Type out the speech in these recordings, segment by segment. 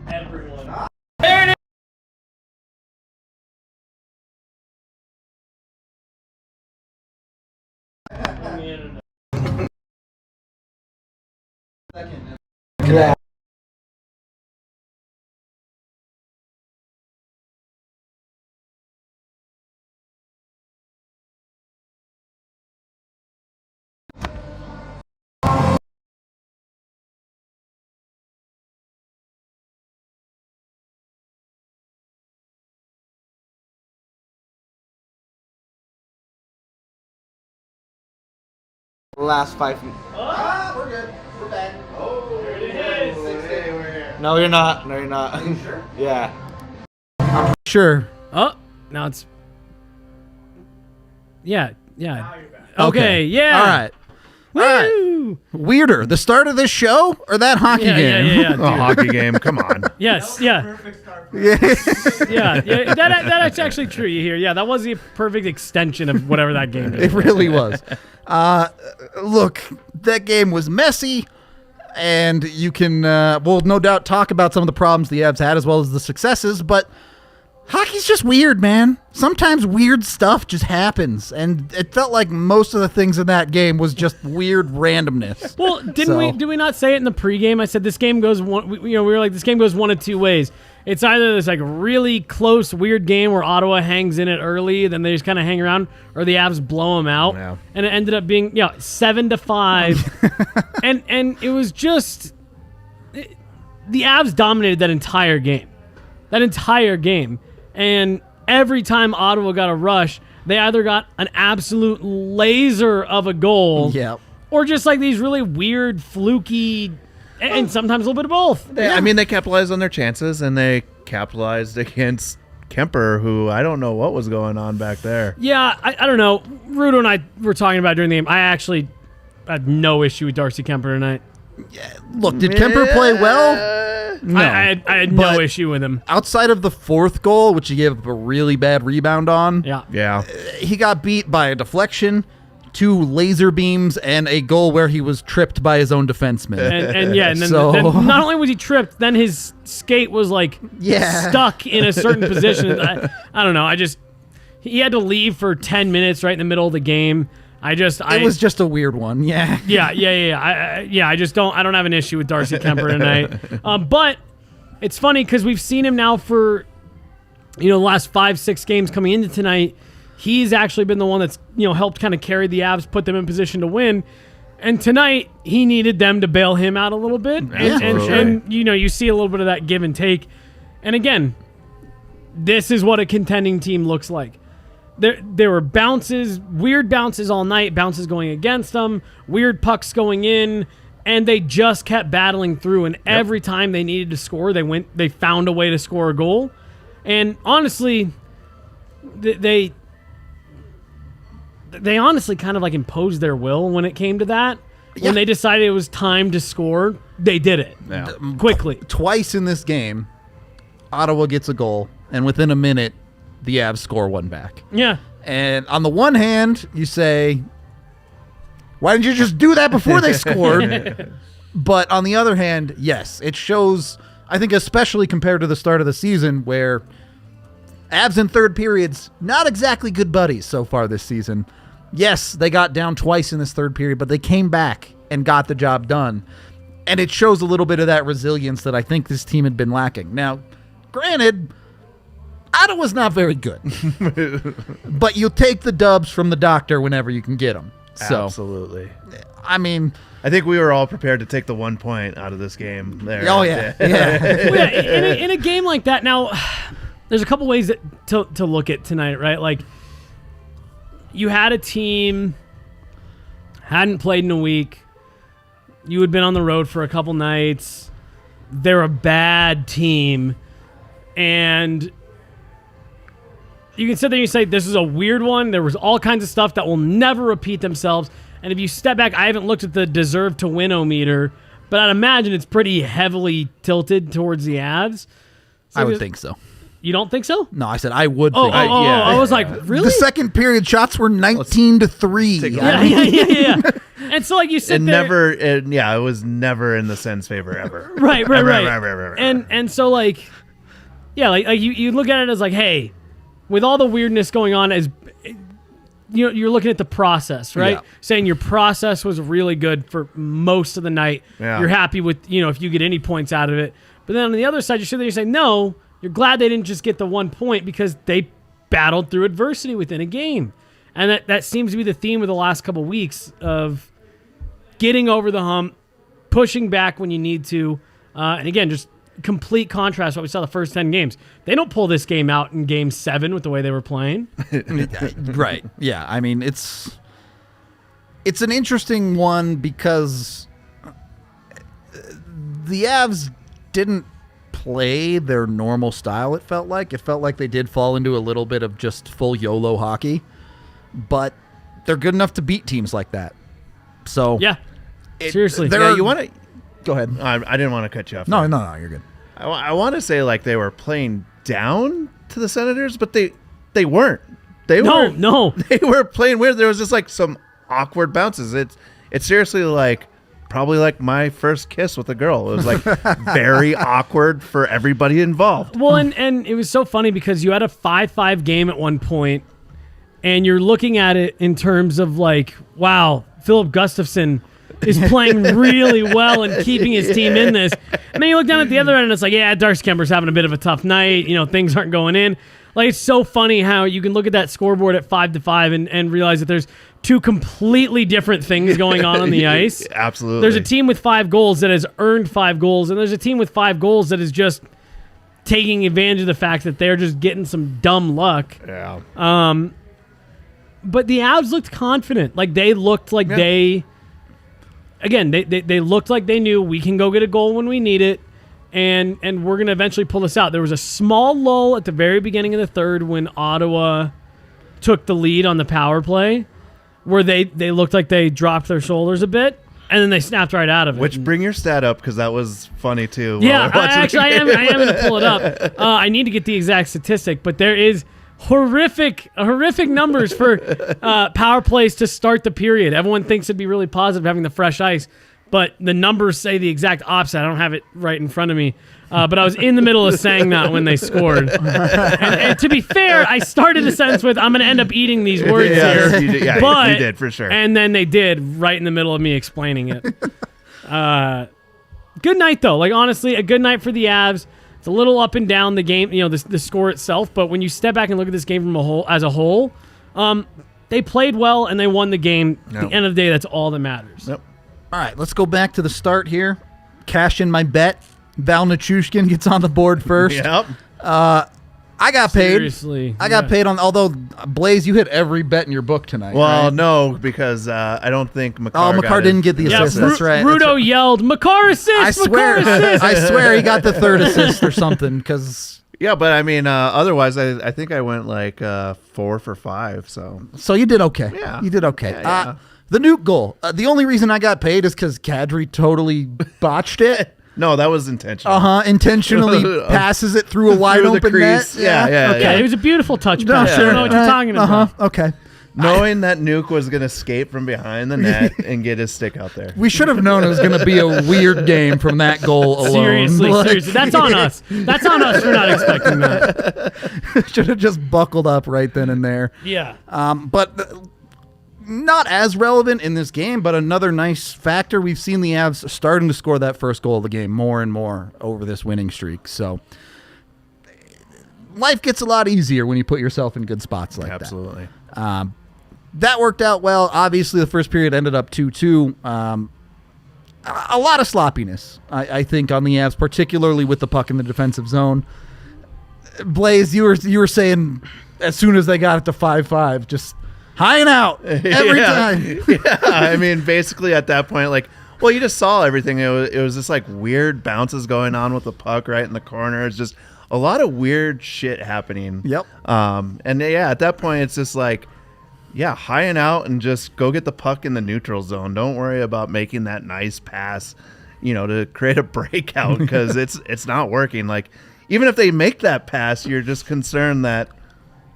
Everyone. There it is. Yeah. Last 5 feet. We're good. We're back. Oh, There it is. we're here. No, you're not. No, you're not. Are you sure? Yeah. I'm sure. Oh, now it's. Yeah, yeah. Now you're back. Okay, yeah. All right. All right. Woo! Weirder, the start of this show or that hockey Yeah, yeah, game? yeah, A dude. hockey game, come on. Yes, yeah, Perfect start. yeah. That's actually true. You hear? Yeah, that was the perfect extension of whatever that game is. It really was. Look, that game was messy, and you can, we'll no doubt talk about some of the problems the Avs had as well as the successes, but hockey's just weird, man. Sometimes weird stuff just happens, and it felt like most of the things in that game was just weird randomness. Well, did we not say it in the pregame? I said this game goes one. We were like, this game goes one of two ways. It's either this like really close weird game where Ottawa hangs in it early, then they just kind of hang around, or the Avs blow them out, Yeah. and it ended up being 7-5, and it was just the Avs dominated that entire game, and every time Ottawa got a rush, they either got an absolute laser of a goal, Yep. or just like these really weird, fluky, and sometimes a little bit of both. I mean, they capitalized on their chances, and they capitalized against Keumper, who I don't know what was going on back there. Yeah, I don't know. Rudo and I were talking about it during the game. I actually had no issue with Darcy Keumper tonight. Look, did Keumper play well? No. I had no But issue with him. outside of the fourth goal, which he gave up a really bad rebound on, Yeah. Yeah. he got beat by a deflection, 2 laser beams, and a goal where he was tripped by his own defenseman. And then, So- then not only was he tripped, then his skate was like stuck in a certain position. I don't know. He had to leave for 10 minutes right in the middle of the game. It was just a weird one, yeah. Yeah. I don't have an issue with Darcy Keumper tonight. But it's funny because we've seen him now for, the last 5-6 games coming into tonight. He's actually been the one that's, helped kind of carry the Avs, put them in position to win. And tonight, he needed them to bail him out a little bit. And you see a little bit of that give and take. And again, this is what a contending team looks like. There were bounces, weird bounces all night, bounces going against them, weird pucks going in, and they just kept battling through. And every time they needed to score, they found a way to score a goal. And honestly, they honestly kind of like imposed their will when it came to that. When they decided it was time to score, they did it quickly. Twice in this game, Ottawa gets a goal, and within a minute, the Avs score one back. Yeah. And on the one hand, you say, why didn't you just do that before they scored? But on the other hand, yes, it shows, I think especially compared to the start of the season where Avs in third periods, not exactly good buddies so far this season. Yes, they got down twice in this third period, but they came back and got the job done. And it shows a little bit of that resilience that I think this team had been lacking. Now, granted, Ottawa's not very good. But you'll take the dubs from the doctor whenever you can get them. So, Absolutely. I mean, I think we were all prepared to take the 1 point out of this game there. oh, yeah. In a game like that, now, there's a couple ways to look at tonight, right? Like, you had a team, hadn't played in a week. You had been on the road for a couple nights. They're a bad team. And you can sit there and you say, this is a weird one. There was all kinds of stuff that will never repeat themselves. And if you step back, I haven't looked at the deserve to win-o-meter, but I'd imagine it's pretty heavily tilted towards the Avs. So I would think so. You don't think so? No, I said I would Oh, think so. I was like, really? The second period shots were 19-3. Yeah. And so, like, you sit there. It was never in the Sens' favor ever. Right. Right. And so, like, yeah, like you look at it as like, hey, with all the weirdness going on, as you're looking at the process, right? Yeah. Saying your process was really good for most of the night. Yeah. You're happy with, if you get any points out of it. But then on the other side, you're saying, no, you're glad they didn't just get the 1 point because they battled through adversity within a game. And that seems to be the theme of the last couple of weeks of getting over the hump, pushing back when you need to. And again, just complete contrast to what we saw the first 10 games. They don't pull this game out in game 7 with the way they were playing. Right. Yeah. I mean, it's an interesting one because the Avs didn't play their normal style. It felt like they did fall into a little bit of just full YOLO hockey, but they're good enough to beat teams like that. So yeah, seriously. You want to go ahead? I didn't want to cut you off. No, you're good. I want to say like they were playing down to the Senators, but they weren't. No. They were playing weird. There was just like some awkward bounces. It's seriously like probably like my first kiss with a girl. It was like very awkward for everybody involved. Well, and it was so funny because you had a 5-5 game at one point, and you're looking at it in terms of like, wow, Philip Gustafsson is playing really well and keeping his team in this. And then you look down at the other end and it's like, yeah, Darcy Keumper's having a bit of a tough night. Things aren't going in. Like, it's so funny how you can look at that scoreboard at 5-5 and realize that there's two completely different things going on the ice. Absolutely. There's a team with 5 goals that has earned 5 goals, and there's a team with 5 goals that is just taking advantage of the fact that they're just getting some dumb luck. Yeah. But the Avs looked confident. Like, they looked like they looked like they knew we can go get a goal when we need it, and we're going to eventually pull this out. There was a small lull at the very beginning of the third when Ottawa took the lead on the power play, where they looked like they dropped their shoulders a bit, and then they snapped right out of it. Which, bring your stat up, because that was funny, too. Yeah, I am going to pull it up. I need to get the exact statistic, but there is horrific numbers for power plays to start the period. Everyone thinks it'd be really positive having the fresh ice, but the numbers say the exact opposite. I don't have it right in front of me, but I was in the middle of saying that when they scored. And to be fair, I started a sentence with, I'm going to end up eating these words here. You did, but, you did, for sure. And then they did, right in the middle of me explaining it. Good night, though. Like, honestly, a good night for the Avs. It's a little up and down the game, the score itself, but when you step back and look at this game as a whole, they played well and they won the game. At the end of the day, that's all that matters. Yep. All right, let's go back to the start here. Cash in my bet. Val Nichushkin gets on the board first. Yep. I got paid. Seriously. I got paid on, although, Blais, you hit every bet in your book tonight. Well, right? no, because I don't think Makar Makar didn't get the assist. That's right. Rudo yelled, Makar assist! Makar assist! I swear he got the third assist or something, because... Yeah, but I mean, otherwise, I think I went like 4 for 5, so... So you did okay. Yeah. You did okay. Yeah. The nuke goal. The only reason I got paid is because Kadri totally botched it. No, that was intentional. Intentionally passes it through a wide Through the open crease. net. Yeah. Okay, it was a beautiful touch No, pass. I don't know what you're talking about. Okay. Knowing that Nuke was going to escape from behind the net and get his stick out there. We should have known it was going to be a weird game from that goal alone. Seriously. That's on us. That's on us for not expecting that. Should have just buckled up right then and there. Yeah. But not as relevant in this game, but another nice factor. We've seen the Avs starting to score that first goal of the game more and more over this winning streak. So life gets a lot easier when you put yourself in good spots like that. Absolutely. That worked out well. Obviously, the first period ended up 2-2. A lot of sloppiness, I think, on the Avs, particularly with the puck in the defensive zone. Blais, you were saying as soon as they got it to 5-5, just high and out every time. Yeah, I mean, basically at that point, like, well, you just saw everything. It was just like weird bounces going on with the puck right in the corner. It's just a lot of weird shit happening. Yep. And yeah, at that point, it's just like, yeah, high and out and just go get the puck in the neutral zone. Don't worry about making that nice pass, to create a breakout because it's not working. Like, even if they make that pass, you're just concerned that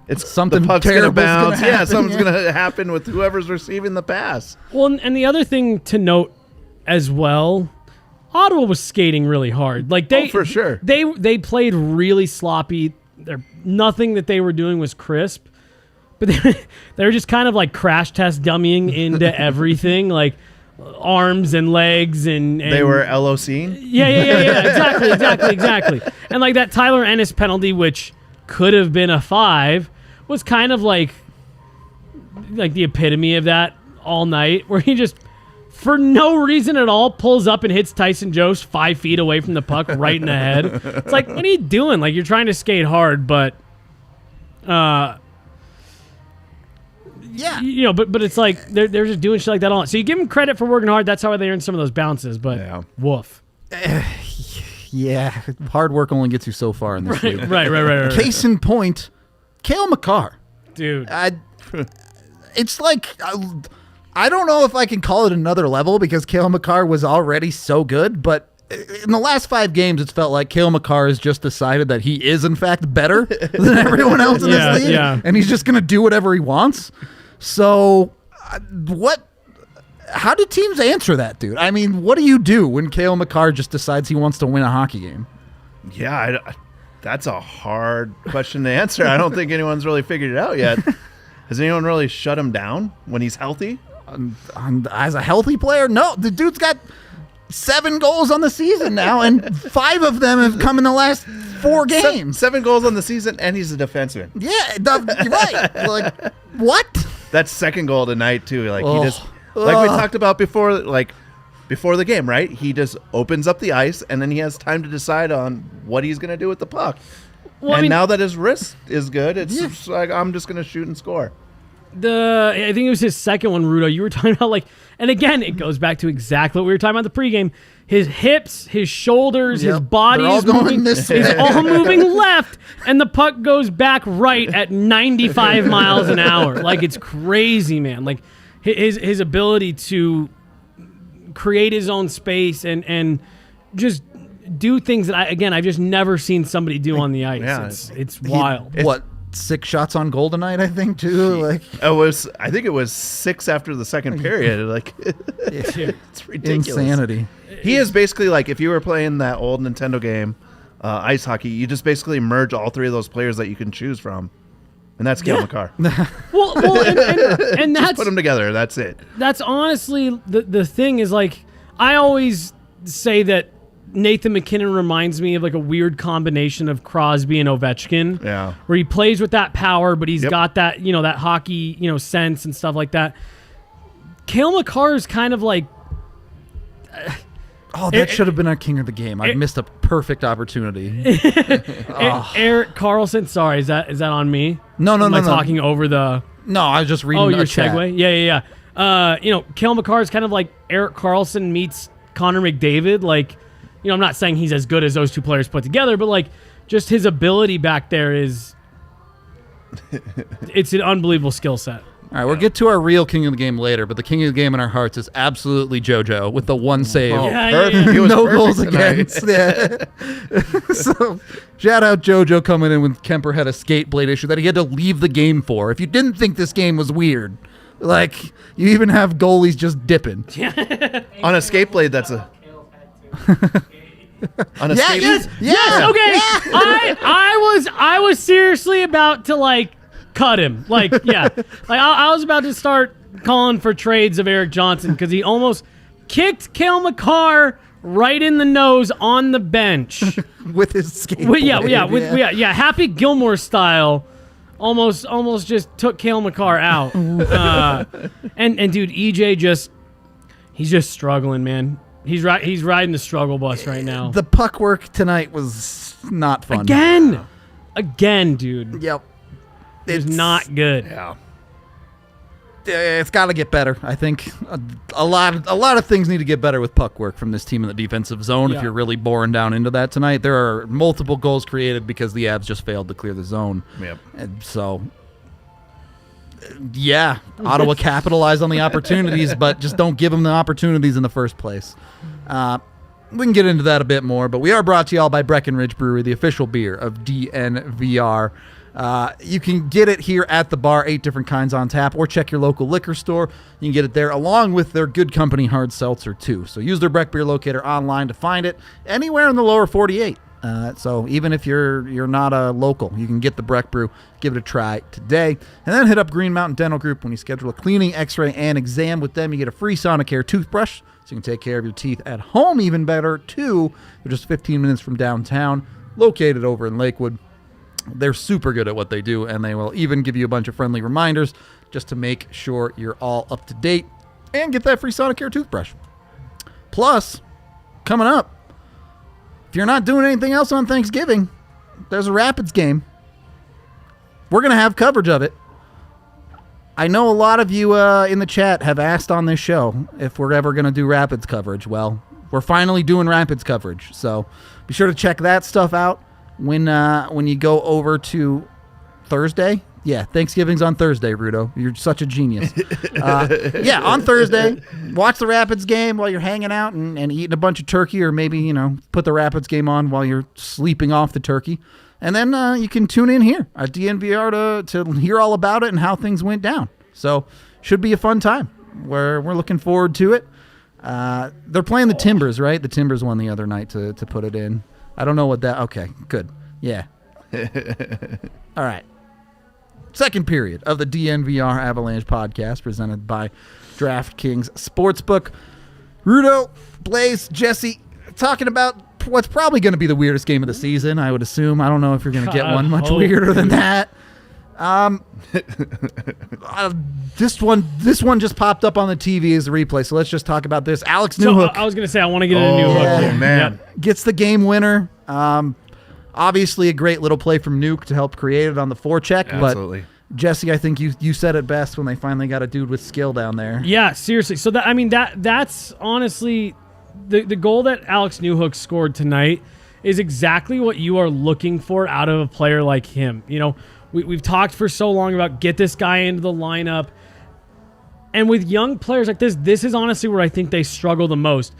it's something the puck's going to terrible's gonna bounce. happen, Something's going to happen with whoever's receiving the pass. Well, and the other thing to note as well, Ottawa was skating really hard. Like for sure. They played really sloppy. Nothing that they were doing was crisp. But they were just kind of like crash test dummying into everything, like arms and legs and they were LOCing? Yeah. Exactly. And like that Tyler Ennis penalty, which could have been a 5, was kind of like the epitome of that all night, where he just, for no reason at all, pulls up and hits Tyson Jost 5 feet away from the puck right in the head. It's like, what are you doing? Like, you're trying to skate hard, but yeah, but it's like they're just doing shit like that all. So you give them credit for working hard. That's how they earn some of those bounces. But woof. Yeah, hard work only gets you so far in this league. Right. Case in point, Cale Makar. Dude. It's like, I don't know if I can call it another level because Cale Makar was already so good, but in the last 5 games, it's felt like Cale Makar has just decided that he is, in fact, better than everyone else in this league, and he's just going to do whatever he wants. So, how do teams answer that, dude? I mean, what do you do when Cale Makar just decides he wants to win a hockey game? Yeah, that's a hard question to answer. I don't think anyone's really figured it out yet. Has anyone really shut him down when he's healthy? As a healthy player? No, the dude's got 7 goals on the season now, and 5 of them have come in the last 4 games. 7 goals on the season, and he's a defenseman. Yeah, you're right. Like, what? That second goal tonight, too. Like, he just, like we talked about before, before the game, right? He just opens up the ice, and then he has time to decide on what he's going to do with the puck. Well, now that his wrist is good, it's just like, I'm just going to shoot and score. I think it was his second one, Rudo. You were talking about, and again, it goes back to exactly what we were talking about in the pregame. His hips, his shoulders, his body is all moving left, and the puck goes back right at 95 miles an hour. Like, it's crazy, man. Like, his ability to create his own space and just do things that I've just never seen somebody do on the ice. Yeah. It's wild. 6 shots on goal tonight, I think, too. I think it was 6 after the second period. It's ridiculous. Insanity. He is basically like, if you were playing that old Nintendo game, ice hockey, you just basically merge all 3 of those players that you can choose from. And that's Cale Makar. Well, and that's, just put them together. That's it. That's honestly the thing is, like, I always say that Nathan McKinnon reminds me of like a weird combination of Crosby and Ovechkin. Yeah. Where he plays with that power, but he's got that, that hockey, sense and stuff like that. Cale Makar is kind of like... that should have been our king of the game. I missed a perfect opportunity. Erik Karlsson, sorry, is that on me? No. Am I talking over the... No, I was just reading your chat. segue? Yeah. Cale Makar is kind of like Erik Karlsson meets Connor McDavid. Like, I'm not saying he's as good as those 2 players put together, but like, just his ability back there is... it's an unbelievable skill set. All right, we'll get to our real king of the game later, but the king of the game in our hearts is absolutely JoJo with the 1 save. He was no goals tonight. against. So, shout out JoJo coming in with Kemper had a skate blade issue that he had to leave the game for. If you didn't think this game was weird, like, you even have goalies just dipping. On a skate blade, that's a... On a skate Yes. Okay. Yeah. I was seriously about to cut him. I was about to start calling for trades of Erik Johnson because he almost kicked Cale Makar right in the nose on the bench with his skateboard. Happy Gilmore style. Almost just took Cale Makar out. And dude, EJ he's just struggling, man. He's riding the struggle bus right now. The puck work tonight was not fun. Again, dude. Yep. It's not good. Yeah. It's got to get better. I think a lot of things need to get better with puck work from this team in the defensive zone. Yeah. If you're really boring down into that tonight, there are multiple goals created because the Avs just failed to clear the zone. Yep. And so, Ottawa capitalized on the opportunities, but just don't give them the opportunities in the first place. we can get into that a bit more, but we are brought to you all by Breckenridge Brewery, the official beer of DNVR. You can get it here at the bar, 8 different kinds on tap, or check your local liquor store. You can get it there along with their Good Company hard seltzer too. So use their Breck Beer Locator online to find it anywhere in the lower 48. So even if you're not a local, you can get the Breck Brew, give it a try today. And then hit up Green Mountain Dental Group. When you schedule a cleaning, x-ray, and exam with them, you get a free Sonicare toothbrush, so you can take care of your teeth at home even better too. They're just 15 minutes from downtown, located over in Lakewood. They're super good at what they do, and they will even give you a bunch of friendly reminders just to make sure you're all up to date and get that free Sonicare toothbrush. Plus, coming up, if you're not doing anything else on Thanksgiving, there's a Rapids game. We're going to have coverage of it. I know a lot of you in the chat have asked on this show if we're ever going to do Rapids coverage. Well, we're finally doing Rapids coverage, so be sure to check that stuff out. When you go over to Thursday, Thanksgiving's on Thursday, Rudo. You're such a genius. On Thursday, watch the Rapids game while you're hanging out and eating a bunch of turkey, or maybe, put the Rapids game on while you're sleeping off the turkey. And then you can tune in here at DNVR to hear all about it and how things went down. So should be a fun time. We're looking forward to it. They're playing the Timbers, right? The Timbers won the other night to put it in. I don't know what that... Okay, good. Yeah. All right. Second period of the DNVR Avalanche podcast presented by DraftKings Sportsbook. Rudo, Blais, Jesse, talking about what's probably going to be the weirdest game of the season, I would assume. I don't know if you're going to get one much weirder than that. This one just popped up on the TV as a replay, so let's just talk about this. Alex Newhook. I was going to say, I want to get into Newhook. Oh, man. Gets the game winner. Obviously a great little play from Nuke to help create it on the forecheck. Absolutely. But Jesse, I think you said it best when they finally got a dude with skill down there. Yeah, seriously. So that's honestly the goal that Alex Newhook scored tonight is exactly what you are looking for out of a player like him. We've talked for so long about get this guy into the lineup. And with young players like this is honestly where I think they struggle the most.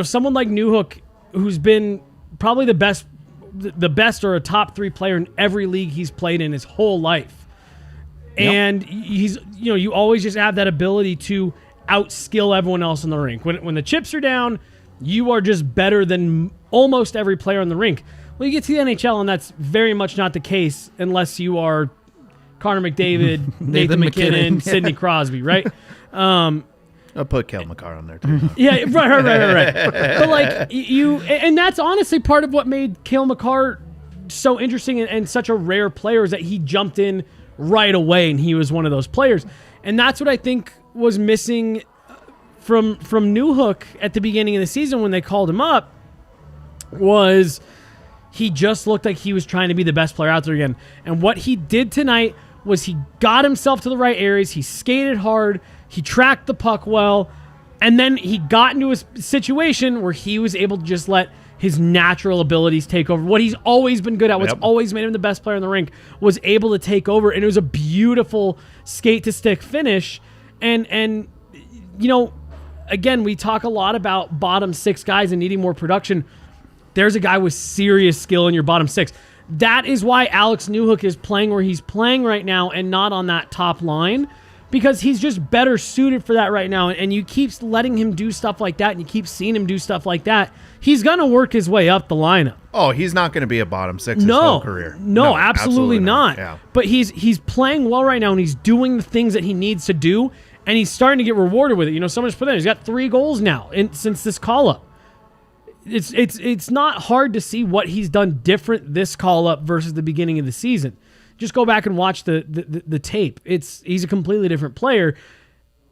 Someone like Newhook, who's been probably the best or a top 3 player in every league he's played in his whole life. Yep. And he's, you always just have that ability to outskill everyone else in the rink. When the chips are down, you are just better than almost every player in the rink. Well, you get to the NHL, and that's very much not the case unless you are Connor McDavid, Nathan McKinnon, Sidney Crosby, right? I'll put Cale Makar on there, too. Yeah, right. But, and that's honestly part of what made Cale Makar so interesting and such a rare player is that he jumped in right away, and he was one of those players. And that's what I think was missing from Newhook at the beginning of the season when they called him up was he just looked like he was trying to be the best player out there again. And what he did tonight was he got himself to the right areas. He skated hard. He tracked the puck well. And then he got into a situation where he was able to just let his natural abilities take over. What he's always been good at, what's always made him the best player in the rink, was able to take over. And it was a beautiful skate-to-stick finish. And again, we talk a lot about bottom 6 guys and needing more production. There's a guy with serious skill in your bottom 6. That is why Alex Newhook is playing where he's playing right now and not on that top line, because he's just better suited for that right now. And you keep letting him do stuff like that, and you keep seeing him do stuff like that. He's going to work his way up the lineup. Oh, he's not going to be a bottom 6 his whole career. No, absolutely not. Yeah. But he's playing well right now, and he's doing the things that he needs to do, and he's starting to get rewarded with it. Someone just put in, he's got 3 goals now since this call-up. It's not hard to see what he's done different this call-up versus the beginning of the season. Just go back and watch the tape. He's a completely different player.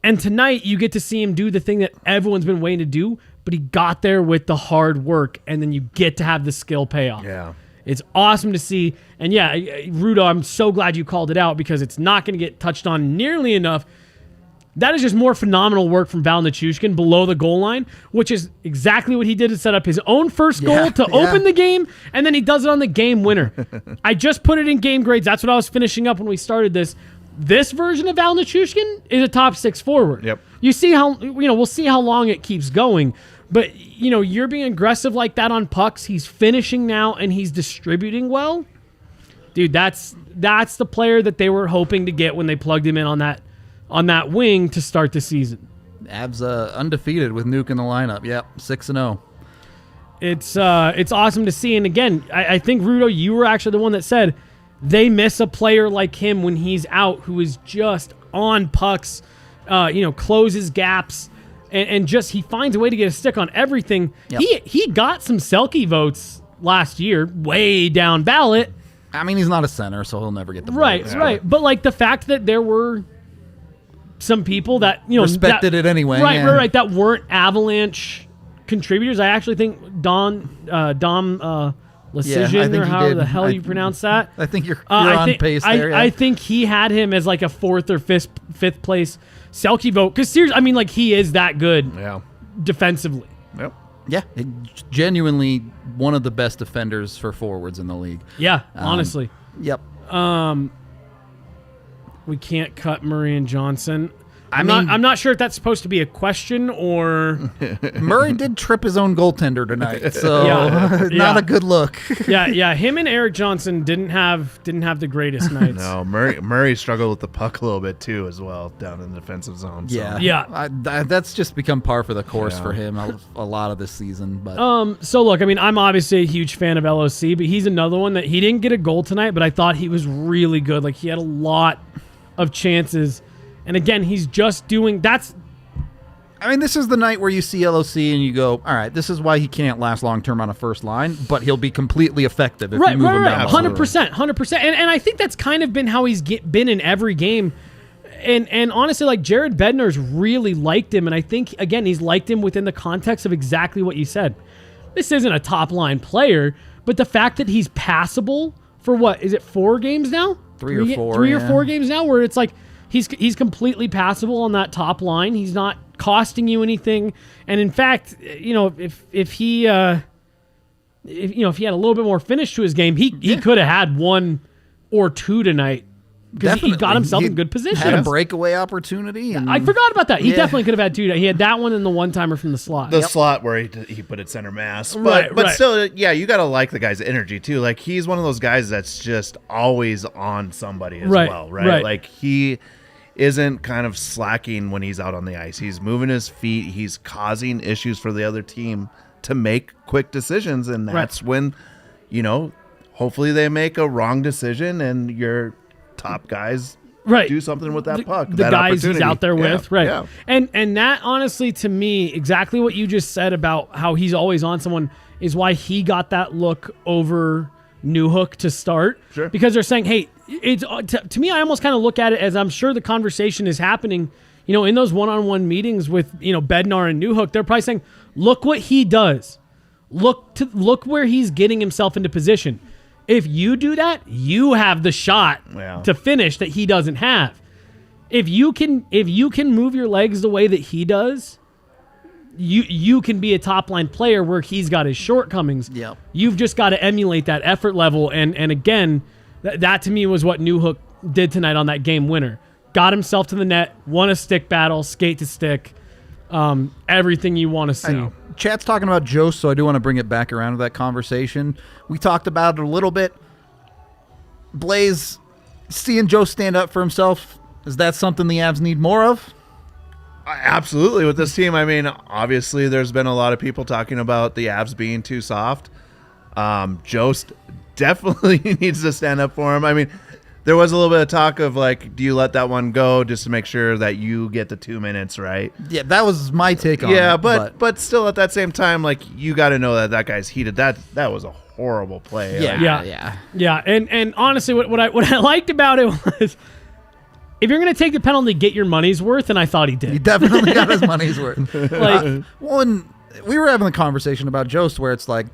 And tonight, you get to see him do the thing that everyone's been waiting to do, but he got there with the hard work, and then you get to have the skill payoff. Yeah. It's awesome to see. And yeah, Rudo, I'm so glad you called it out because it's not going to get touched on nearly enough. That is just more phenomenal work from Val Nichushkin below the goal line, which is exactly what he did to set up his own first goal to open the game, and then he does it on the game winner. I just put it in game grades. That's what I was finishing up when we started this. This version of Val Nichushkin is a top 6 forward. Yep. You see how we'll see how long it keeps going, But, you're being aggressive like that on pucks. He's finishing now, and he's distributing well. Dude, that's the player that they were hoping to get when they plugged him in on that wing to start the season. Avs undefeated with Nuke in the lineup. Yep, 6-0. It's awesome to see. And again, I think, Rudo, you were actually the one that said they miss a player like him when he's out, who is just on pucks, closes gaps, and just he finds a way to get a stick on everything. Yep. He got some Selke votes last year, way down ballot. I mean, he's not a center, so he'll never get the vote. Right. But like the fact that there were some people that respected it anyway. Right. That weren't Avalanche contributors. I actually think Dom Lecision, or how the hell you pronounce that. I think you're on pace there. I think he had him as like a fourth or fifth place Selke vote. Because seriously, I mean, like he is that good defensively. Yep. Yeah, genuinely one of the best defenders for forwards in the league. Yeah, honestly. Yep. We can't cut Murray and Johnson. I'm not sure if that's supposed to be a question or... Murray did trip his own goaltender tonight, so not a good look. yeah. Him and Eric Johnson didn't have the greatest nights. No, Murray struggled with the puck a little bit too, as well, down in the defensive zone. So. Yeah. That's just become par for the course for him a lot of this season. But so look, I mean, I'm obviously a huge fan of LOC, but he's another one that he didn't get a goal tonight, but I thought he was really good. Like he had a lot of chances. And again, he's just doing that's. I mean, this is the night where you see LOC and you go, all right, this is why he can't last long term on a first line, but he'll be completely effective if you move him down. 100%. And I think that's kind of been how he's been in every game. And honestly, like Jared Bednar's really liked him, and I think again he's liked him within the context of exactly what you said. This isn't a top line player, but the fact that he's passable for what is it 4 games now? 3 or 4. 3 or 4 games now, where it's like. He's completely passable on that top line. He's not costing you anything. And in fact, if he had a little bit more finish to his game, he could have had 1 or 2 tonight because he got himself in good position. Had a breakaway opportunity. I forgot about that. He definitely could have had 2. He had that one and the one-timer from the slot. The slot where he put it center mass. But still, you got to like the guy's energy too. Like he's one of those guys that's just always on somebody as well, right? Like he isn't kind of slacking when he's out on the ice. He's moving his feet. He's causing issues for the other team to make quick decisions, and that's when, hopefully they make a wrong decision and your top guys do something with that puck. The guys he's out there with, Yeah. And that, honestly, to me, exactly what you just said about how he's always on someone is why he got that look over Newhook to start. Sure. Because they're saying, hey, it's to me, I almost kind of look at it as I'm sure the conversation is happening, in those one-on-one meetings with, Bednar and Newhook. They're probably saying, look what he does. Look where he's getting himself into position. If you do that, you have the shot to finish that he doesn't have. If you can move your legs the way that he does, you can be a top-line player where he's got his shortcomings. Yep. You've just got to emulate that effort level. And again, that to me was what Newhook did tonight on that game winner. Got himself to the net, won a stick battle, skate to stick, everything you want to see. Chat's talking about Jost, so I do want to bring it back around to that conversation. We talked about it a little bit. Blais, seeing Jost stand up for himself, is that something the Avs need more of? Absolutely, with this team. I mean, obviously, there's been a lot of people talking about the Avs being too soft. Jost definitely needs to stand up for him. I mean, there was a little bit of talk of like, do you let that one go just to make sure that you get the 2 minutes, right? Yeah, that was my take on it. Yeah, but still at that same time, like you got to know that guy's heated. That was a horrible play. Yeah. And honestly, what I liked about it was, if you're going to take the penalty, get your money's worth, and I thought he did. He definitely got his money's worth. We were having a conversation about Jost where it's like,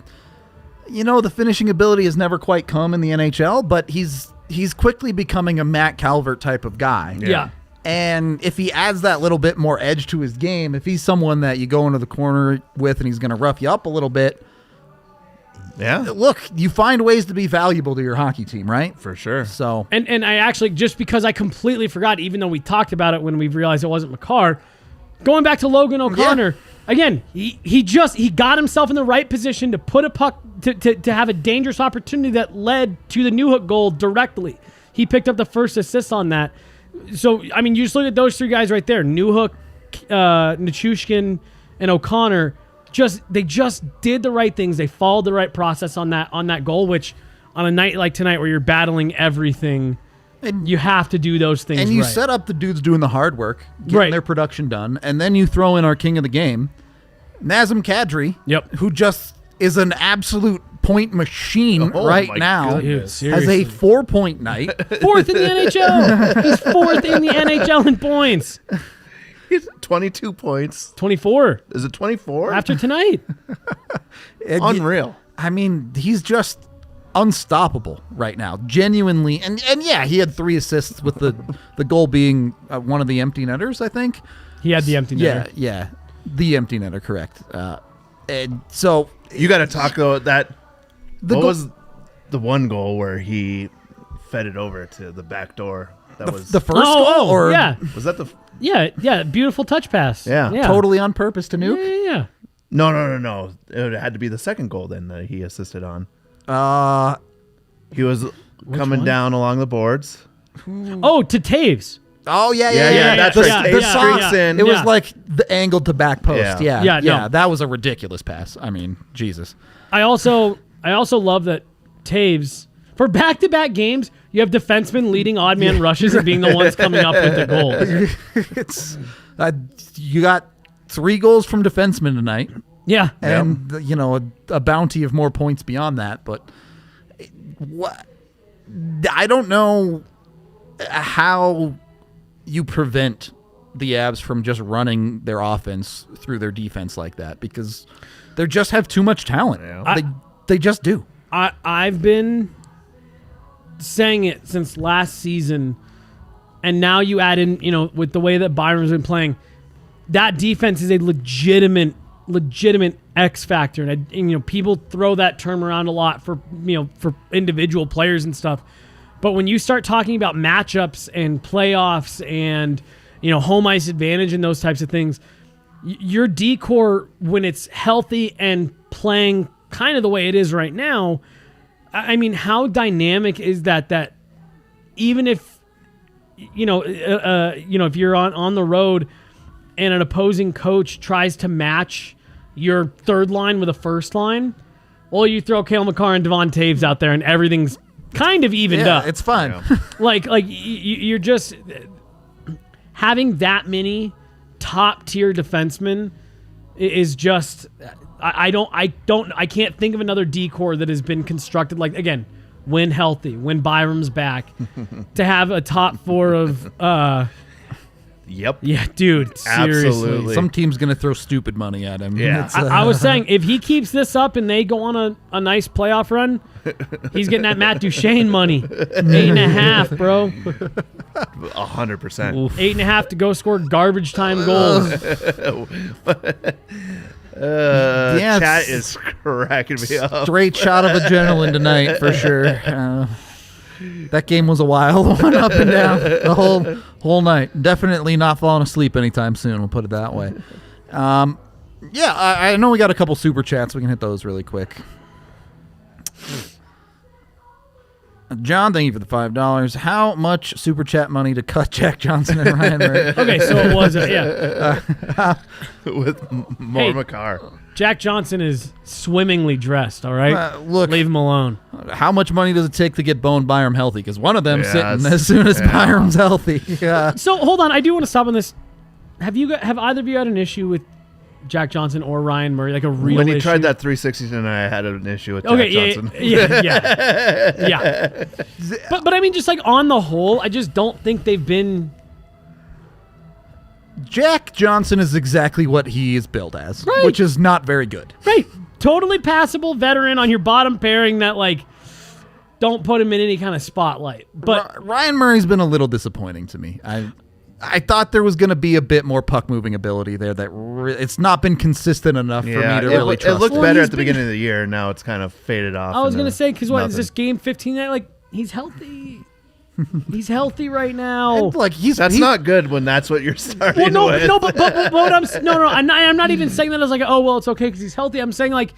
the finishing ability has never quite come in the NHL, but he's quickly becoming a Matt Calvert type of guy. Yeah. And if he adds that little bit more edge to his game, if he's someone that you go into the corner with and he's going to rough you up a little bit, look, you find ways to be valuable to your hockey team, right? For sure. So and I actually, just because I completely forgot, even though we talked about it when we realized it wasn't Makar, going back to Logan O'Connor, again, he got himself in the right position to put a puck to have a dangerous opportunity that led to the Newhook goal directly. He picked up the first assist on that. So, I mean, you just look at those three guys right there, Newhook, Nichushkin, and O'Connor. They just did the right things. They followed the right process on that goal, which on a night like tonight where you're battling everything, and you have to do those things. And you right. set up the dudes doing the hard work, getting their production done, and then you throw in our king of the game, Nazem Kadri, who just is an absolute point machine right now. Dude, has a 4-point night. Fourth in the NHL. He's fourth in the NHL in points. He's 22 points. 24. Is it 24? After tonight. Unreal. I mean, he's just unstoppable right now. Genuinely. And yeah, he had 3 assists with the goal being one of the empty netters, I think. He had the empty netter. Yeah. The empty netter, correct. And so... You got to talk, though, what was the one goal where he fed it over to the back door? That was the first goal? Or yeah. Was that the... Yeah, beautiful touch pass. Yeah. Totally on purpose to Nuke? Yeah. No. It had to be the second goal then that he assisted on. He was coming down along the boards. Oh, to Taves. Oh, yeah. That's right. The socks in. It was like the angled to back post. Yeah. Yeah. That was a ridiculous pass. I mean, Jesus. I also love that Taves, for back-to-back games, you have defensemen leading odd man rushes and being the ones coming up with the goals. It's you got 3 goals from defensemen tonight. Yeah. And, a bounty of more points beyond that. But I don't know how you prevent the Avs from just running their offense through their defense like that, because they just have too much talent. They just do. I've been saying it since last season, and now you add in, with the way that Byram's been playing, that defense is a legitimate X factor, and people throw that term around a lot for individual players and stuff, but when you start talking about matchups and playoffs and home ice advantage and those types of things, your D-core, when it's healthy and playing kind of the way it is right now, I mean, how dynamic is that? That even if if you're on the road and an opposing coach tries to match your third line with a first line, well, you throw Cale Makar and Devon Taves out there, and everything's kind of evened up. It's fun. Yeah. like you're just having that many top tier defensemen is just. I can't think of another D-core that has been constructed like, again, when healthy, when Byram's back, to have a top 4 of. Yep. Yeah, dude. Seriously. Absolutely. Some team's going to throw stupid money at him. Yeah. I was saying, if he keeps this up and they go on a nice playoff run, he's getting that Matt Duchene money. 8.5, bro. 100%. 8.5 to go score garbage time goals. Chat is cracking me up. Straight shot of adrenaline tonight for sure. That game was a wild one, up and down the whole night. Definitely not falling asleep anytime soon. We'll put it that way. I know we got a couple super chats. We can hit those really quick. John, thank you for the $5. How much super chat money to cut Jack Johnson and Ryan Murray? Okay, so it was with more Makar. Jack Johnson is swimmingly dressed, all right? Look, leave him alone. How much money does it take to get Bone Byram healthy? Because one of them sitting as soon as Byram's healthy. Yeah. So hold on, I do want to stop on this. Have either of you had an issue with Jack Johnson or Ryan Murray, like a real When he issue? tried that 360 tonight, I had an issue with Jack Johnson. Yeah. But I mean, just like on the whole, I just don't think they've been. Jack Johnson is exactly what he is billed as, which is not very good. Right. Totally passable veteran on your bottom pairing that, like, don't put him in any kind of spotlight. But Ryan Murray's been a little disappointing to me. I thought there was going to be a bit more puck moving ability there. It's not been consistent enough for me to really trust. It looked better at the beginning of the year. Now it's kind of faded off. I was going to say, because is this game 15 night? Like, he's healthy. He's healthy right now. And, like That's not good when that's what you're starting Well, no, with. no, but what I'm not even saying that as like, oh well, it's okay because he's healthy. I'm saying like,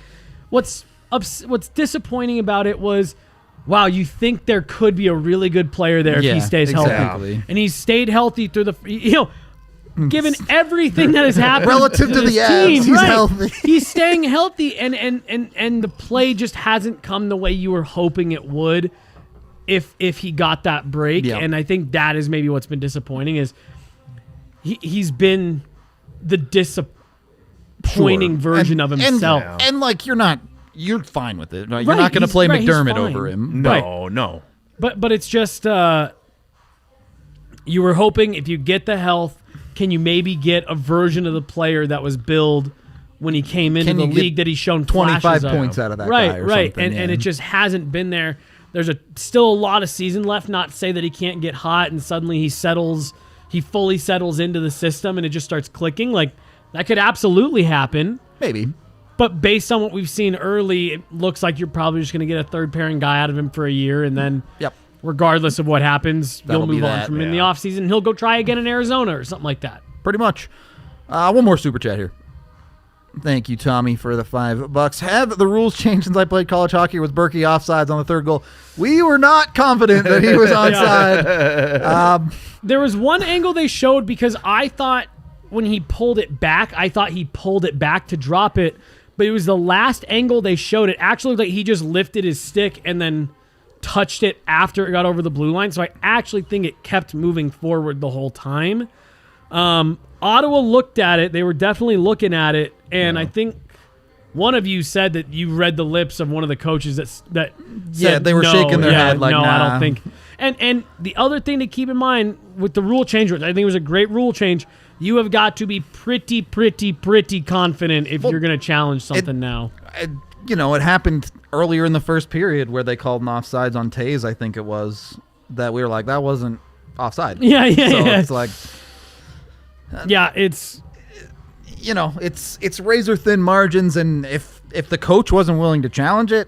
what's disappointing about it was, wow, you think there could be a really good player there if he stays healthy, and he's stayed healthy through given everything that has happened relative to the Avs, team, he's healthy. He's staying healthy, and the play just hasn't come the way you were hoping it would if he got that break. Yeah. And I think that is maybe what's been disappointing is he's been the disappointing version of himself. And like you're fine with it. You're not going to play McDermott over him. No. But it's just you were hoping if you get the health, can you maybe get a version of the player that was billed when he came into the league that he's shown 25 points out of that guy or something. And it just hasn't been there. There's still a lot of season left, not to say that he can't get hot and suddenly he fully settles into the system and it just starts clicking. Like, that could absolutely happen. Maybe. But based on what we've seen early, it looks like you're probably just going to get a third pairing guy out of him for a year, and then regardless of what happens, you'll move on from him in the offseason. He'll go try again in Arizona or something like that. Pretty much. One more super chat here. Thank you, Tommy, for the $5. Have the rules changed since I played college hockey? Was Berkey offsides on the third goal? We were not confident that he was onside. There was one angle they showed because I thought when he pulled it back, to drop it, but it was the last angle they showed. It actually looked like he just lifted his stick and then touched it after it got over the blue line. So I actually think it kept moving forward the whole time. Ottawa looked at it. They were definitely looking at it. And I think one of you said that you read the lips of one of the coaches that said, they were shaking their head like, no, nah. I don't think. And the other thing to keep in mind with the rule change, which I think was a great rule change, you have got to be pretty confident if you're going to challenge something now. It happened earlier in the first period where they called an offsides on Taze, I think it was, that we were like, that wasn't offside. It's like... it's razor thin margins, and if the coach wasn't willing to challenge it,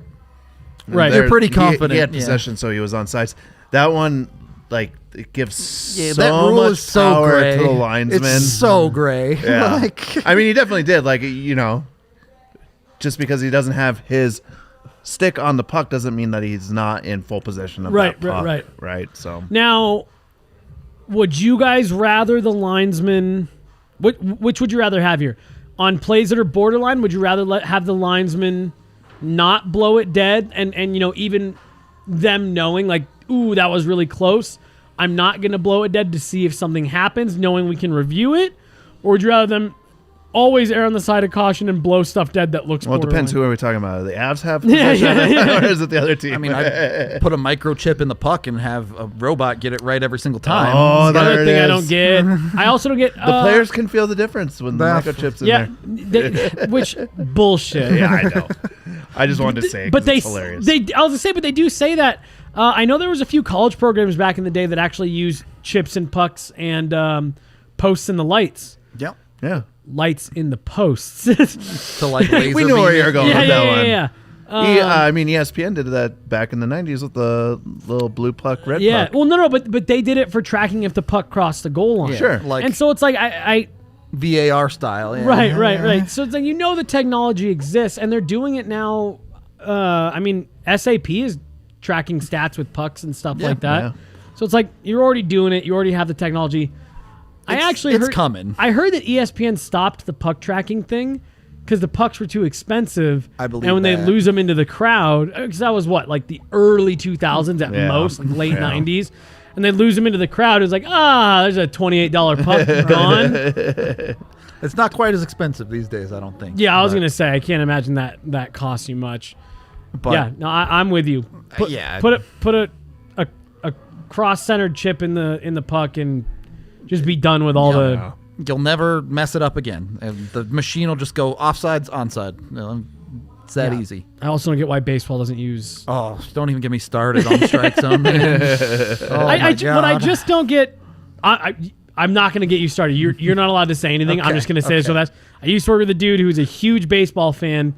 you're pretty confident. He had possession, so he was on sides. That one, like, it gives that so rule much is so power gray. to the linesman. It's so gray. Yeah. I mean, he definitely did. Like, just because he doesn't have his stick on the puck doesn't mean that he's not in full possession of that puck. Right. So now, would you guys rather the linesman? Which would you rather have here? On plays that are borderline, would you rather have the linesman not blow it dead and even them knowing like, ooh, that was really close, I'm not going to blow it dead to see if something happens, knowing we can review it? Or would you rather them always err on the side of caution and blow stuff dead that looks borderline? Well, it depends who are we talking about. The Avs have possession, or is it the other team? I mean, I put a microchip in the puck and have a robot get it right every single time. Oh, the other thing I don't get. I also don't get... the players can feel the difference when the microchip's in there. Which bullshit. Yeah, I know. I just wanted to say it, but it's hilarious. I was going to say, but they do say that. I know there was a few college programs back in the day that actually used chips and pucks and posts in the lights. Yep. Yeah. Lights in the posts. So like laser we know where you're going with that one. Yeah. I mean, ESPN did that back in the 90s with the little blue puck, red puck. Yeah. Well, no, but they did it for tracking if the puck crossed the goal line. Yeah. Sure. And so it's like I VAR style. Yeah. Right. So it's like, the technology exists and they're doing it now. I mean, SAP is tracking stats with pucks and stuff like that. Yeah. So it's like you're already doing it. You already have the technology. It's coming. I heard that ESPN stopped the puck tracking thing because the pucks were too expensive. I believe and when they lose them into the crowd, because that was like the early 2000s at most, like late 90s, and they lose them into the crowd. It was like, there's a $28 puck gone. It's not quite as expensive these days, I don't think. Yeah, I was going to say, I can't imagine that costs you much. But yeah, no, I'm with you. Put a cross-centered chip in the puck and just be done with all the... You'll never mess it up again. And the machine will just go offsides, onside. It's that easy. I also don't get why baseball doesn't use... Oh, don't even get me started on the strike zone. What I just don't get... I'm not going to get you started. You're not allowed to say anything. Okay, I'm just going to say this. So I used to work with a dude who was a huge baseball fan,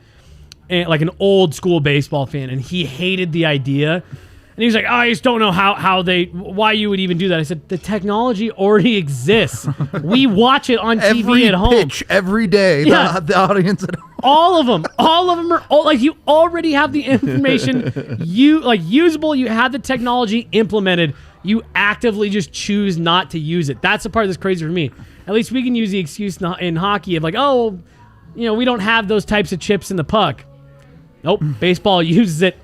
and like an old school baseball fan, and he hated the idea And he was like, I just don't know why you would even do that. I said, the technology already exists. We watch it on TV at home. Pitch every day. Yeah. The audience at home. All of them are like, you already have the information usable. You have the technology implemented. You actively just choose not to use it. That's the part that's crazy for me. At least we can use the excuse in hockey of like, oh, we don't have those types of chips in the puck. Nope. Baseball uses it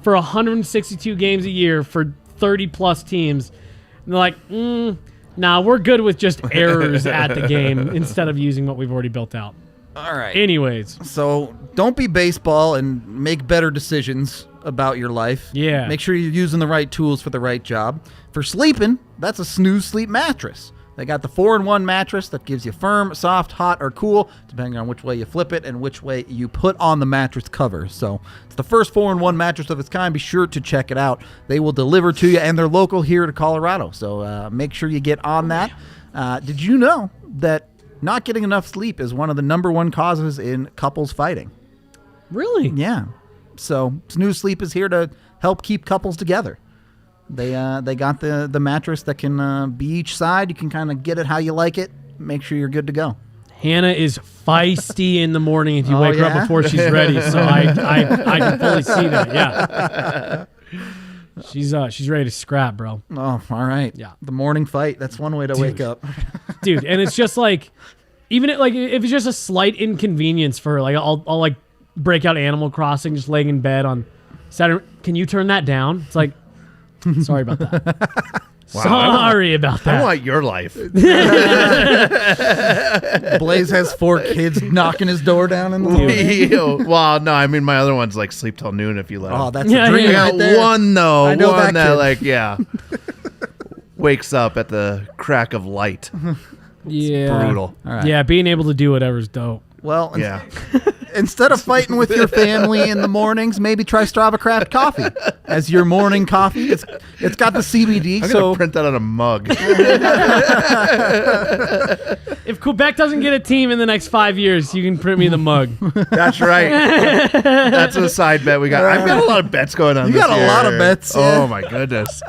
for 162 games a year for 30 plus teams. And they're like, nah, we're good with just errors at the game instead of using what we've already built out. All right. Anyways. So don't be baseball and make better decisions about your life. Yeah. Make sure you're using the right tools for the right job. For sleeping, that's a snooze sleep mattress. They got the 4-in-1 mattress that gives you firm, soft, hot, or cool, depending on which way you flip it and which way you put on the mattress cover. So it's the first 4-in-1 mattress of its kind. Be sure to check it out. They will deliver to you, and they're local here to Colorado. So make sure you get on that. Did you know that not getting enough sleep is one of the number one causes in couples fighting? Really? Yeah. So Snooze Sleep is here to help keep couples together. They got the mattress that can be each side. You can kind of get it how you like it. Make sure you're good to go. Hannah is feisty in the morning if you wake her up before she's ready. So I can fully see that. Yeah. She's ready to scrap, bro. Oh, all right. Yeah. The morning fight. That's one way to wake up. Dude, and it's just like, even if it's just a slight inconvenience for her, like I'll like break out Animal Crossing just laying in bed on Saturday. Can you turn that down? It's like, sorry about that. Wow, Sorry about that. I want your life. Blais has 4 kids knocking his door down in the morning. Well, no, I mean my other one's like sleep till noon if you let him. Oh, that's a dream I got right there. one though. I know one that kid. yeah. Wakes up at the crack of light. Yeah. Brutal. All right. Yeah, being able to do whatever's dope. Well, Yeah. instead of fighting with your family in the mornings, maybe try Strava Craft Coffee as your morning coffee. It's got the CBD, I'm so gonna print that on a mug. If Quebec doesn't get a team in the next 5 years, you can print me the mug. That's right. That's a side bet we got. I've got a lot of bets going on. You this got a year. lot of bets, Oh yeah. my goodness.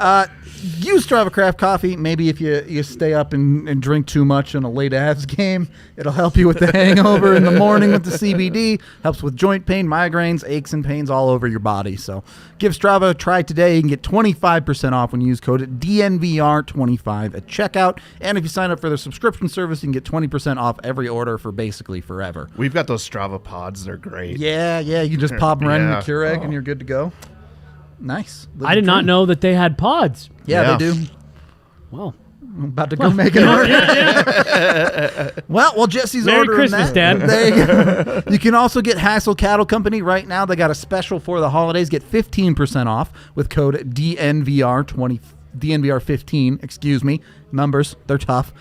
use Strava Craft Coffee. Maybe if you stay up and drink too much in a late Avs game, it'll help you with the hangover in the morning with the CBD. Helps with joint pain, migraines, aches and pains all over your body. So give Strava a try today. You can get 25% off when you use code DNVR25 at checkout. And if you sign up for their subscription service, you can get 20% off every order for basically forever. We've got those Strava pods. They're great. Yeah. You just pop them right in the Yeah. Keurig and you're good to go. Nice. I did not know that they had pods. Yeah, Yeah. they do. Well, I'm about to go make an order. Well, Jesse's Merry ordering Christmas, that. Dad. There you go. You can also get Hassel Cattle Company right now. They got a special for the holidays. Get 15% off with code DNVR15. Excuse me. Numbers, they're tough.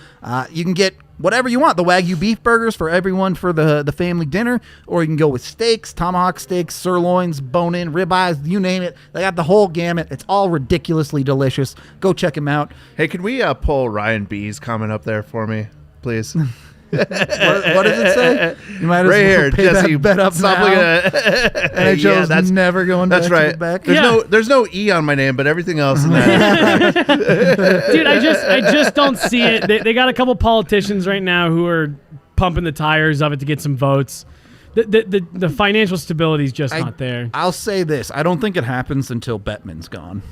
You can get whatever you want. The Wagyu beef burgers for everyone for the family dinner, or you can go with steaks, tomahawk steaks, sirloins, bone-in, ribeyes, you name it. They got the whole gamut. It's all ridiculously delicious. Go check them out. Hey, can we pull Ryan B's comment up there for me, please? What does it say? You might as Right well here, pay Jesse. that bet up Stop now. looking at NHL's Yeah, that's never going That's back to right. Quebec. There's no E on my name, but everything else in that. dude, I just don't see it. They got a couple politicians right now who are pumping the tires of it to get some votes. The financial stability is just not there. I'll say this. I don't think it happens until Bettman's gone.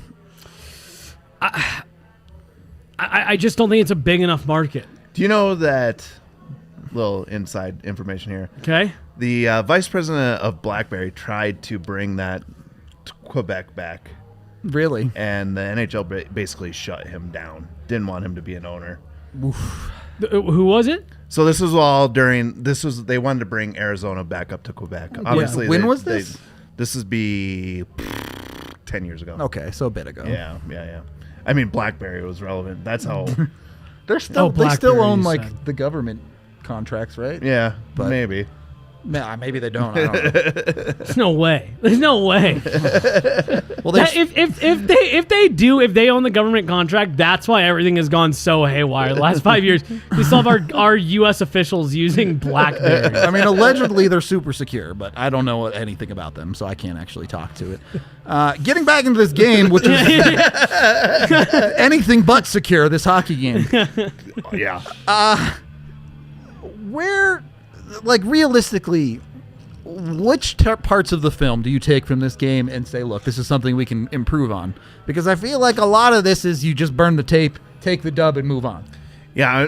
I just don't think it's a big enough market. Do you know that? Little inside information here. Okay. The vice president of BlackBerry tried to bring that to Quebec back, Really? and the NHL basically shut him down. Didn't want him to be an owner. Who was it? So this was all during. They wanted to bring Arizona back up to Quebec. Obviously, When was this? This would be 10 years ago. Okay, so a bit ago. Yeah. I mean, BlackBerry was relevant. That's how. They're still they BlackBerry, still own you like said. the government contracts, right? Yeah, But- maybe. Maybe they don't. I don't know. There's no way. There's no way. Well, if they own the government contract, that's why everything has gone so haywire. The last 5 years, we still have our U.S. officials using BlackBerry. I mean, allegedly they're super secure, but I don't know anything about them, so I can't actually talk to it. Getting back into this game, which is anything but secure, this hockey game. Yeah. Where, like, realistically, which parts of the film do you take from this game and say, look, this is something we can improve on? Because I feel like a lot of this is you just burn the tape, take the dub, and move on. Yeah,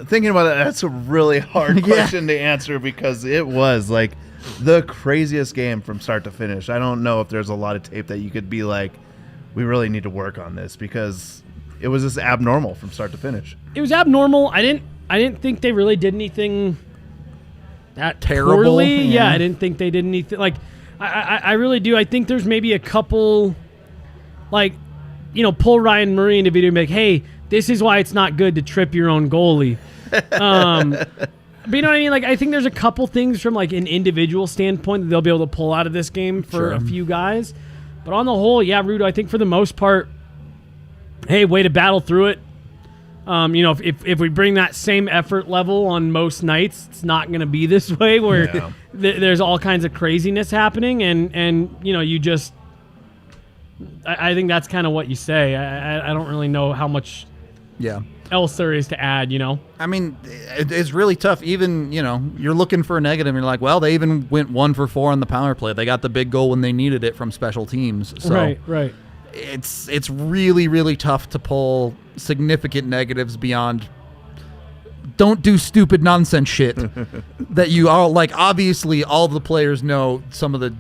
thinking about it, that's a really hard question to answer because it was like the craziest game from start to finish. I don't know if there's a lot of tape that you could be like, we really need to work on this because it was just abnormal from start to finish. It was abnormal. I didn't think they really did anything that terrible. Poorly. Yeah, I didn't think they did anything. Like, I really do. I think there's maybe a couple, like, pull Ryan Murray into video and be like, hey, this is why it's not good to trip your own goalie. But you know what I mean? Like, I think there's a couple things from, like, an individual standpoint that they'll be able to pull out of this game for a few guys. But on the whole, yeah, Rudo, I think for the most part, hey, way to battle through it. If we bring that same effort level on most nights, it's not going to be this way where there's all kinds of craziness happening, and you just. I think that's kind of what you say. I don't really know how much. Else there is to add. I mean, it's really tough. Even you're looking for a negative, and you're like, well, they even went 1 for 4 on the power play. They got the big goal when they needed it from special teams. So right. It's really, really tough to pull significant negatives beyond don't do stupid nonsense shit that you all like. Obviously, all the players know some of the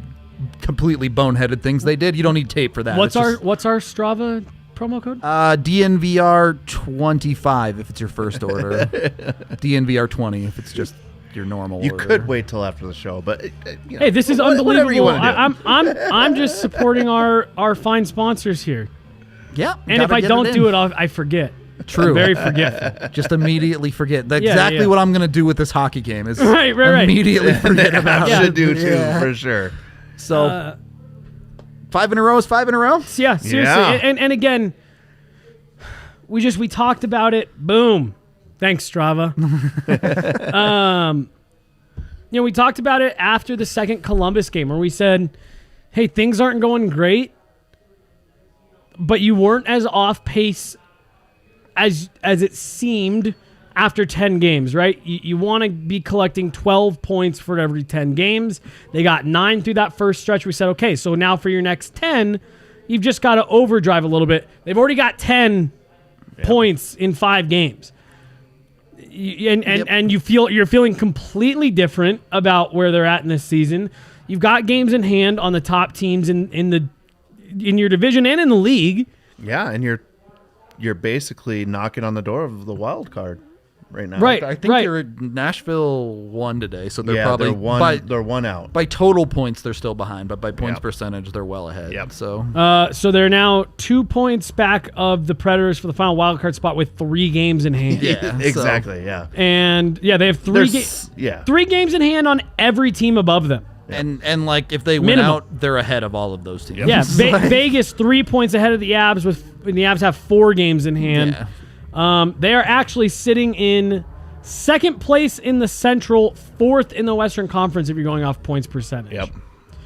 completely boneheaded things they did. You don't need tape for that. What's our Strava promo code? DNVR 25 if it's your first order. DNVR 20 if it's just your normal You order. could wait till after the show, but hey, this is unbelievable. Whatever you want to do. I'm just supporting our fine sponsors here. Yeah, and if I don't do it, I forget. True. I'm very forgetful. Just immediately forget. That's exactly what I'm going to do with this hockey game. Is right. Immediately forget about it. I should do too, for sure. So 5 in a row is 5 in a row? Yeah, seriously. Yeah. And again, we talked about it. Boom. Thanks, Strava. We talked about it after the second Columbus game where we said, hey, things aren't going great, but you weren't as off pace as it seemed after 10 games, right? You want to be collecting 12 points for every 10 games. They got 9 through that first stretch. We said, okay, so now for your next 10, you've just got to overdrive a little bit. They've already got 10 points in 5 games. And you're feeling completely different about where they're at in this season. You've got games in hand on the top teams in your division and in the league. Yeah, and you're basically knocking on the door of the wild card right now. Right. I think Nashville won today, so they're probably they're one out. By total points, they're still behind, but by points percentage, they're well ahead. Yep. So they're now 2 points back of the Predators for the final wild card spot with 3 games in hand. Yeah, exactly. Yeah, and they have 3 games in hand on every team above them. And like if they win out, they're ahead of all of those teams. Yeah, Vegas 3 points ahead of the Abs, and the Abs have 4 games in hand. Yeah. They are actually sitting in second place in the Central, 4th in the Western Conference if you're going off points percentage. Yep.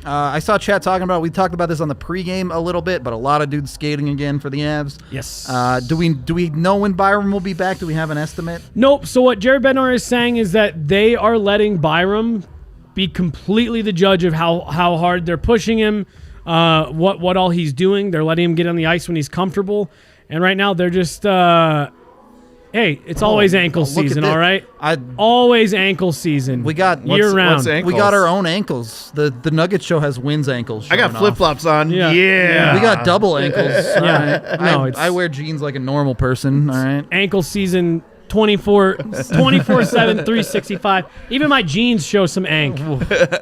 I saw chat talking about. We talked about this on the pregame a little bit, but a lot of dudes skating again for the Avs. Yes. Do we know when Byram will be back? Do we have an estimate? Nope. So what Jared Bednar is saying is that they are letting Byram be completely the judge of how hard they're pushing him, what all he's doing. They're letting him get on the ice when he's comfortable. And right now they're just, hey, it's always ankle season, all right? Always ankle season. We got year-round. We got our own ankles. The Nugget Show has Wins ankles. I got flip-flops on. Yeah. We got double ankles. Yeah. Right. I wear jeans like a normal person, all right? Ankle season 24/7, 365. Even my jeans show some ank.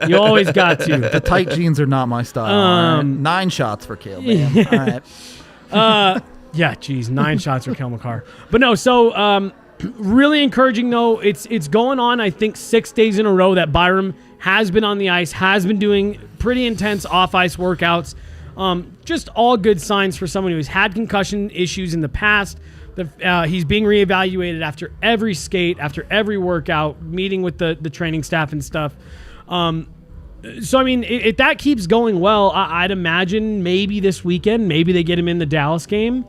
You always got to. The tight jeans are not my style. All right? 9 shots for Cale, man. All right. Yeah, geez, 9 shots for Cale Makar. But no, so really encouraging though. It's going on, I think, 6 days in a row that Byram has been on the ice, has been doing pretty intense off-ice workouts. Just all good signs for someone who's had concussion issues in the past. He's being reevaluated after every skate, after every workout, meeting with the training staff and stuff. So, I mean, if that keeps going well, I'd imagine maybe this weekend, maybe they get him in the Dallas game.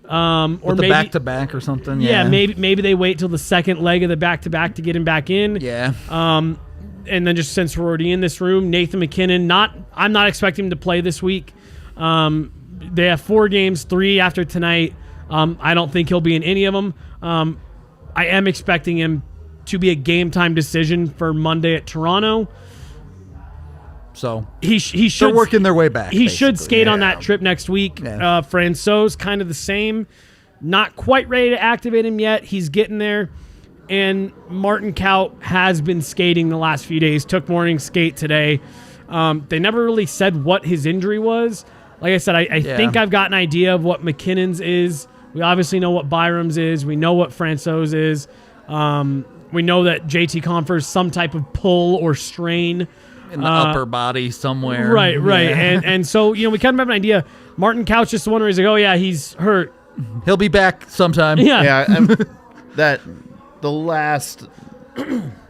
Or maybe back-to-back or something. Yeah, maybe they wait till the second leg of the back-to-back to get him back in. Yeah. And then just since we're already in this room, Nathan MacKinnon, I'm not expecting him to play this week. They have 4 games, 3 after tonight. I don't think he'll be in any of them. I am expecting him to be a game-time decision for Monday at Toronto. So he should. They're working their way back. He should skate on that trip next week. Yeah. Franco's kind of the same. Not quite ready to activate him yet. He's getting there. And Martin Kaut has been skating the last few days. Took morning skate today. They never really said what his injury was. Like I said, I think I've got an idea of what McKinnon's is. We obviously know what Byram's is. We know what Franco's is. We know that JT Compher's some type of pull or strain in the upper body somewhere. Right. Yeah. And so, we kind of have an idea. Martin Couch just the one where he's like, oh, yeah, he's hurt. He'll be back sometime. Yeah. The last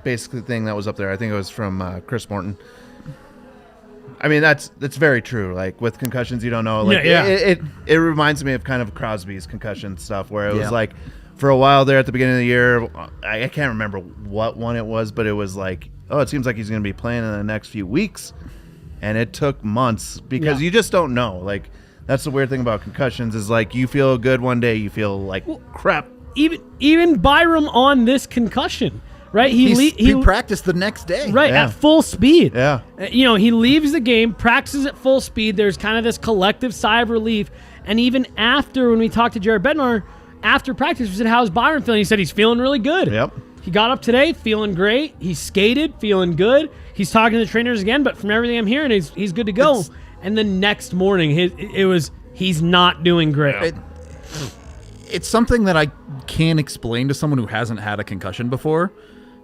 basically thing that was up there, I think it was from Chris Morton. I mean, that's very true. Like, with concussions, you don't know. Like, It reminds me of kind of Crosby's concussion stuff, where it was like, for a while there at the beginning of the year, I can't remember what one it was, but it was like, oh, it seems like he's going to be playing in the next few weeks. And it took months because you just don't know. Like, that's the weird thing about concussions is, like, you feel good one day, you feel like crap. Even Byram on this concussion, right? He practiced the next day. Right, at full speed. Yeah. He leaves the game, practices at full speed. There's kind of this collective sigh of relief. And even after, when we talked to Jared Bednar, after practice, we said, how's Byram feeling? He said he's feeling really good. Yep. He got up today feeling great. He skated, feeling good. He's talking to the trainers again, but from everything I'm hearing, he's good to go. And the next morning, he's not doing great. It's something that I can't explain to someone who hasn't had a concussion before,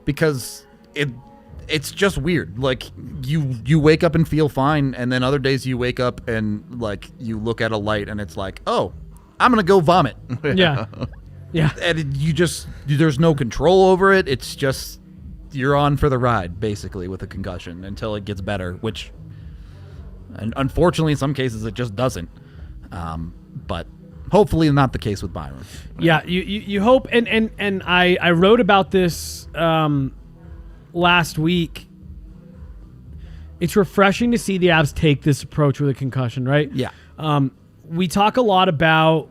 because it's just weird. Like, you wake up and feel fine, and then other days you wake up and, like, you look at a light and it's like, oh, I'm gonna go vomit. Yeah. And there's no control over it. It's just you're on for the ride, basically, with a concussion until it gets better, which, and unfortunately, in some cases, it just doesn't. But hopefully not the case with Byram. Yeah, you hope, and I wrote about this last week. It's refreshing to see the Avs take this approach with a concussion, right? Yeah. We talk a lot about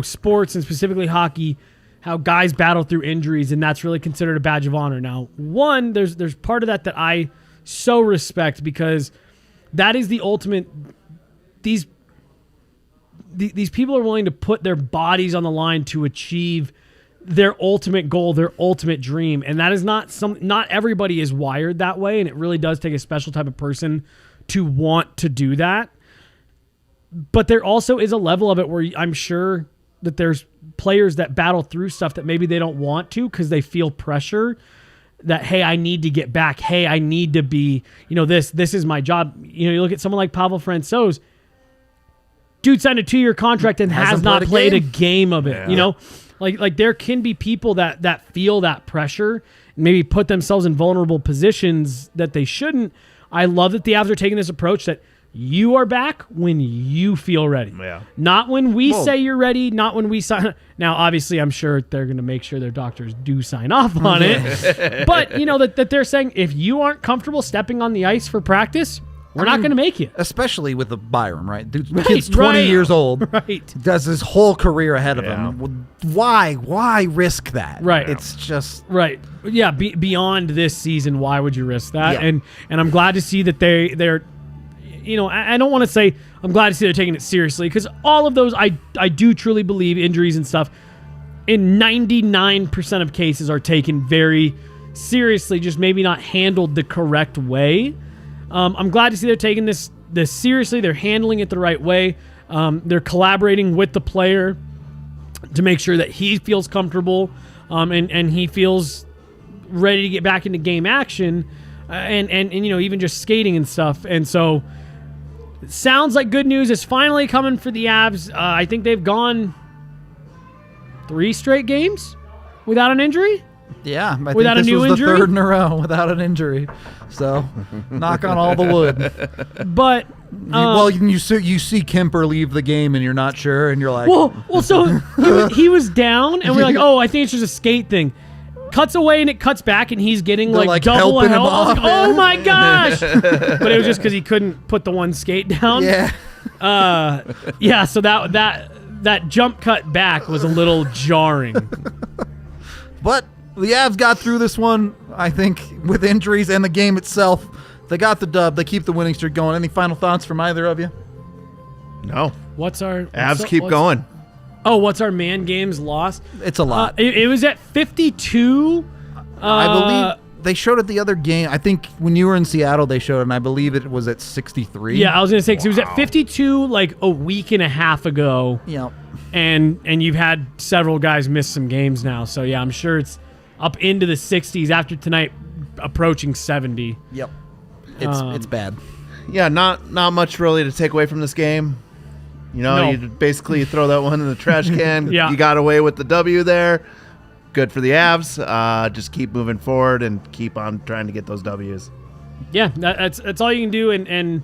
sports and specifically hockey, how guys battle through injuries, and that's really considered a badge of honor. Now, one, there's part of that I so respect, because that is the ultimate. These people are willing to put their bodies on the line to achieve their ultimate goal, their ultimate dream, and that is not everybody is wired that way, and it really does take a special type of person to want to do that. But there also is a level of it where I'm sure that there's players that battle through stuff that maybe they don't want to because they feel pressure that, hey, I need to get back. Hey, I need to be, this is my job. You look at someone like Pavel Francouz. Dude signed a 2-year contract and has not played a game of it. Yeah. Like there can be people that feel that pressure and maybe put themselves in vulnerable positions that they shouldn't. I love that the Avs are taking this approach that you are back when you feel ready. Yeah. Not when we say you're ready, not when we sign. Now, obviously, I'm sure they're going to make sure their doctors do sign off on it. But, that they're saying if you aren't comfortable stepping on the ice for practice, we're not going to make you. Especially with the Byram, right? The kid's 20 years old. Right. Does his whole career ahead of him. Why risk that? Right. It's just... Right. Yeah, beyond this season, why would you risk that? Yeah. And I'm glad to see that they're... I don't want to say I'm glad to see they're taking it seriously, because all of those, I do truly believe injuries and stuff in 99% of cases are taken very seriously, just maybe not handled the correct way. I'm glad to see they're taking this seriously. They're handling it the right way. They're collaborating with the player to make sure that he feels comfortable and he feels ready to get back into game action, and you know, even just skating and stuff. And so, it sounds like good news is finally coming for the Avs. I think they've gone 3 straight games without an injury. Yeah, I Without think a this new was injury? the 3rd in a row without an injury. So, knock on all the wood. But You see Keumper leave the game and you're not sure, and you're like, well, so he was down, and we're like, oh, I think it's just a skate thing. Cuts away and it cuts back, and he's getting They're, like like, double helping him help. I was off. like, oh my gosh! But it was just because he couldn't put the one skate down. yeah. Yeah. So that jump cut back was a little jarring. But the Avs got through this one, I think, with injuries and the game itself. They got the dub. They keep the winning streak going. Any final thoughts from either of you? No. What's our Avs keep going. Oh, what's our man games loss? It's a lot. It was at 52. I believe they showed it the other game. I think when you were in Seattle, they showed it, and I believe it was at 63. Yeah, I was gonna say because it was at 52 like a week and a half ago. Yeah. And you've had several guys miss some games now, so yeah, I'm sure it's up into the 60s after tonight, approaching 70. Yep. It's bad. Yeah, not much really to take away from this game. You know, No. you basically throw that one in the trash can. Yeah. You got away with the W there. Good for the Avs. Just keep moving forward and keep on trying to get those Ws. Yeah, that's all you can do, and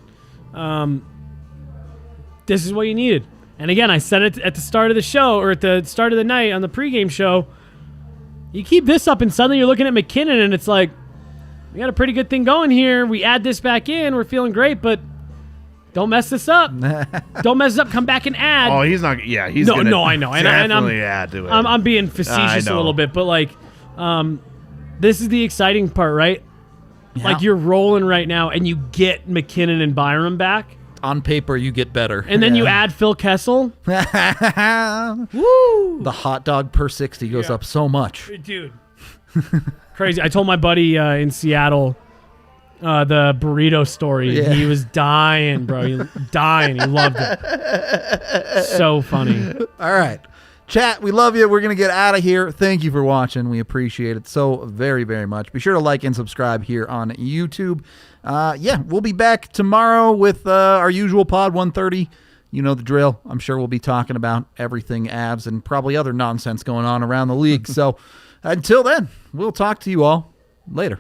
this is what you needed. And again, I said it at the start of the show, or at the start of the night on the pregame show. You keep this up, and suddenly you're looking at McKinnon, and it's like, we got a pretty good thing going here. We add this back in, we're feeling great, but don't mess this up. Don't mess it up. Come back and add. Oh, he's not. Yeah, he's No, gonna no, I know. And I'm- definitely add to it. I'm being facetious I a know. little bit, but like, this is the exciting part, right? Yeah. Like you're rolling right now, and you get McKinnon and Byram back, On paper, you get better. and then you Yeah. add Phil Kessel. The Woo, hot dog per 60 goes Yeah. up so much. dude, crazy. I told my buddy in Seattle the burrito story. Yeah. He was dying, bro. He dying. He loved it. So funny. All right. Chat, we love you. We're going to get out of here. Thank you for watching. We appreciate it so very, very much. Be sure to like and subscribe here on YouTube. Yeah, we'll be back tomorrow with our usual pod, 1:30. You know the drill. I'm sure we'll be talking about everything Avs and probably other nonsense going on around the league. So until then, we'll talk to you all later.